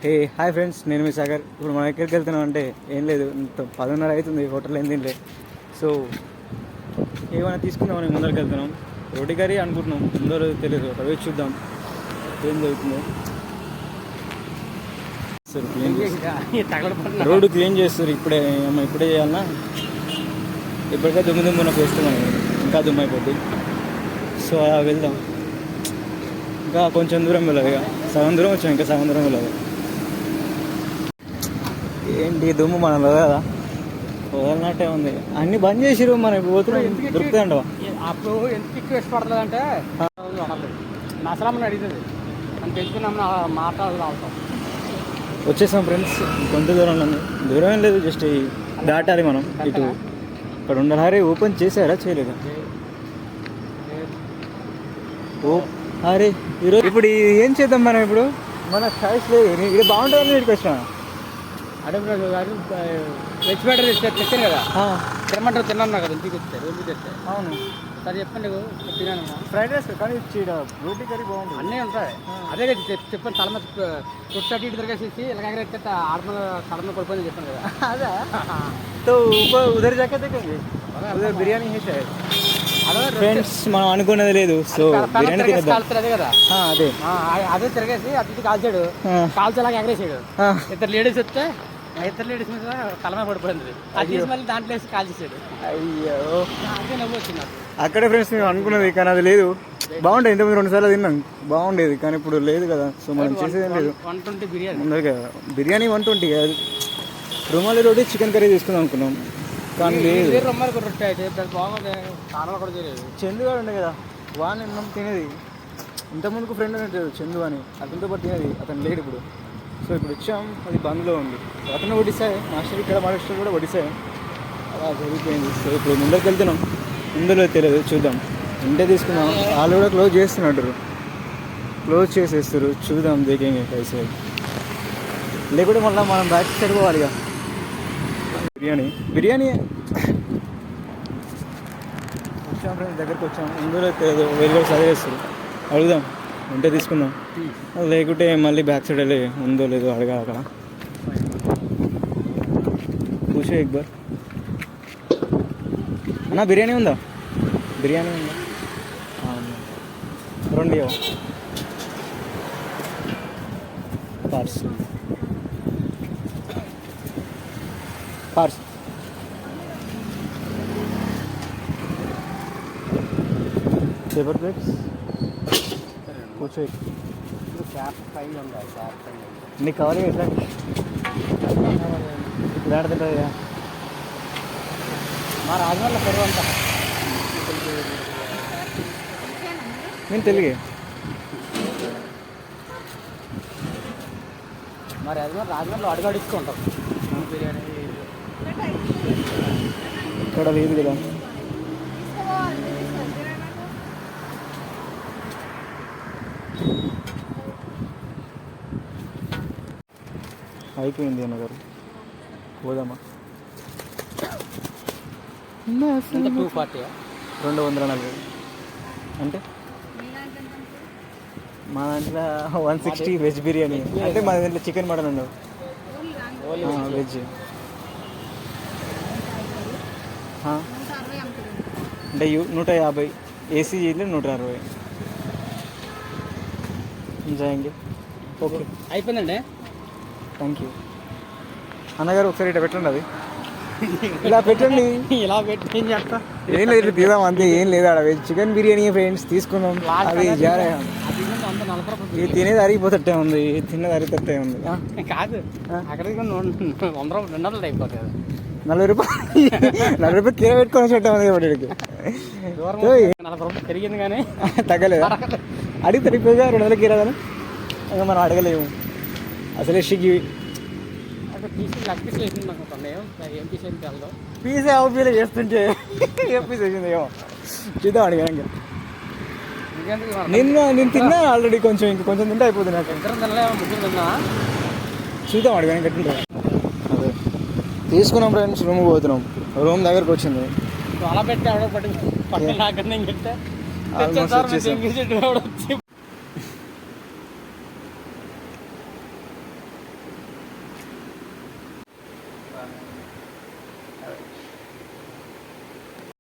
Hey hi friends, నేను మీ సాగర్. ఇప్పుడు మనం ఎక్కడికి వెళ్తున్నాం అంటే ఏం లేదు, 10:30 అవుతుంది, హోటల్ ఏం తినలే. సో ఏమైనా తీసుకుందామని ముందరికి వెళ్తున్నాం. రోటీ కర్రీ అనుకుంటున్నాం, ముందర తెలియదు, ఒక వేచి చూద్దాం ఏం జరుగుతుందో. సరే రోడ్డు క్లీన్ చేస్తారు ఇప్పుడే చేయాలన్నా. ఇప్పటికే దుమ్మున పోస్తున్నాం, ఇంకా దుమ్ము అయిపోద్ది. సో అలా వెళ్దాం. ఇంకా కొంచెం దూరం వెళ్ళదు, ఇక సగం దూరం వచ్చాం, ఇంకా సగం దూరం వెళ్ళదు. ఏంటి దుమ్ము మనలో కదా, వదలనట్టే ఉంది. అన్ని బంద్ చేసిరు, మనం ఇప్పుడు పోతున్నాం. దొరుకుతాయంట అప్పుడు ఎందుకు ఎక్కువ ఇష్టపడుతుంది అంటే నసలమ్మని అడుగుతుంది, మనం తెచ్చుకున్నాం మాట్లాడుతూ వచ్చేసాం ఫ్రెండ్స్. కొంత దూరంలో ఉంది, దూరం ఏం లేదు, జస్ట్ దాటాలి మనం ఇటు. ఇక్కడ ఉండాలి. ఓపెన్ చేశారా, చేయలేదా? అరే ఈరోజు ఇప్పుడు ఏం చేద్దాం మనం? ఇప్పుడు మన చాయిస్ లేదు, ఇది బాగుంటుందని ఇక్కడికి వచ్చిన. అడుగు వెజ్ బెటర్ తెచ్చాను కదా, తినమంటారు, తిన్నాను కదా, ఇంటికి తెస్తే రోజు తెస్తే. అవును సరే చెప్పండి, తిన్నాను. ఫ్రైడ్ రైస్ కానీ రోటీ కర్రీ బాగుంటుంది, అన్నీ ఉంటాయి. అదే కదా చెప్పాను, తలమ చుట్టూ ఇటు తిరిగేసేసి ఇలాగ ఎత్తే ఆడమ తలమ పడిపోయింది చెప్పాను కదా. అదే तो उधर जाके देखेंगे, उधर बिरयानी है शायद. ఫ్రెండ్స్ మనం అనుకున్నది లేదు, సో బిర్యానీ తినేద్దాం. అదే కదా, అదే అదే తిరిగేసి అటు కాల్చాడు, కాల్చేలాగా ఎగరేసాడు. ఇద్దరు లేడీస్ వస్తే ఇద్దరు లేడీస్ మీద తలమే పడిపోయింది. అది మళ్ళీ దాంట్లో వేసి కాల్ చేసాడు. అయ్యో, అదే నవ్వు వచ్చింది. అక్కడే ఫ్రెండ్స్ మేము అనుకున్నది, కానీ అది లేదు. బాగుండేది, ఇంతకుముందు 2 సార్లు తిన్నాం, బాగుండేది. కానీ ఇప్పుడు లేదు కదా, సో మనం చేసేదేం లేదు. 120 బిర్యానీ ముందర కదా, బిర్యానీ 120 కాదు. రుమాలి రోటీ చికెన్ కర్రీ తీసుకుందాం అనుకున్నాం, కానీ లేదు. బాగుంది, కారణాలు కూడా తెలియదు. చందు గారు ఉండే కదా, వాడిని మనం తినేది. ఇంతకుముందుకు ఫ్రెండ్ అనేది చందు అని, అతనితో పాటు తినేది. అతను లేడు ఇప్పుడు. సో ఇప్పుడు వచ్చాం, అది బంద్లో ఉంది. అతను వడిసాయి, మాస్టర్ ఇక్కడ మాస్టర్ కూడా వడిసాయి. అలా జరిగిపోయింది. సో ఇప్పుడు ముందరికి వెళ్తున్నాం, ముందులో తెలియదు, చూద్దాం. ఇంటే తీసుకుందాం. వాళ్ళు కూడా క్లోజ్ చేస్తున్నట్టు, క్లోజ్ చేసేస్తారు. చూద్దాం దేకేంగే కైసే, లేకుంటే మళ్ళీ మనం బ్యాక్ సైడ్ పోవాలి. ఇక బిర్యానీ వచ్చాం ఫ్రెండ్స్, దగ్గరికి వచ్చాం. ఇందులో తెలియదు, వేరే చదివేస్తారు. అడుగుదాం, ఉంటే తీసుకుందాం, లేకుంటే మళ్ళీ బ్యాక్ సైడ్ వెళ్ళి ఉందో లేదో అడగాలి. అక్కడ పూछो एक बार. అన్నా బిర్యానీ ఉందా? బిర్యానీ ఉందా? రెండు పార్సల్ పేపర్ ప్లేట్స్ కూర్చో. క్యాప్ ఫ్రై ఉంది, క్యాప్ ఫ్రై నీకు కవర్ ఎట్లా ఆడుతుంటుంది కదా. మా రాజమండ్రిలో పెరుగు అంతా నేను తెలుగే. మా రాజమండ్రిలో అడుగుంటాం బిర్యానీ. ఇక్కడ లేదు కదా. అయిపోయింది అన్నగారు, పోదామా? 240 240 అంటే మా దాంట్లో 160 వెజ్ బిర్యానీ. అంటే మా దాంట్లో చికెన్ మటన్ ఉండవు, వెజ్. అంటే 150, ఏసీలో 160. జాయింగ్. ఓకే, అయిపోయిందండి. థ్యాంక్ యూ అన్నగారు. ఒకసారి ఇట్లా పెట్టండి, అది ఇలా పెట్టండి. ఇలా పెట్టి ఏం చేస్తా, ఏం లేదు, తీద్దాం అంతే, ఏం లేదు. ఆడ చికెన్ బిర్యానీ ఫ్రెండ్స్ తీసుకున్నాం. అది జారే, ఇది తినేది అరిగిపోతట్టే ఉంది, తినేది అరిగిపోతే ఉంది. కాదు, అక్కడికి 200 అయిపోతుంది. 40 రూపాయలు కిలో పెట్టుకొని వచ్చేట్టు ఉంది. వాడికి 40 రూపాయలు పెరిగింది కానీ తగ్గలేదు. అడిగి తరిగిపోగా 200 కిరాదని ఇంకా మనం అడగలేము అసలే. షిగి పీసే పీలే చేస్తుంటే ఏ పీస్ వేసింది ఏమో చూద్దాం. అడిగాను నేను తిన్నా ఆల్రెడీ, కొంచెం ఇంక కొంచెం తింటే అయిపోతుంది. నాకు చూద్దాం, అడిగాను కట్టింటే. అదే తీసుకున్నాం ఫ్రెండ్స్, రూమ్ పోతున్నాం. రూమ్ దగ్గరకు వచ్చింది. అలా పెట్టి ఆల్మోస్ట్ వచ్చి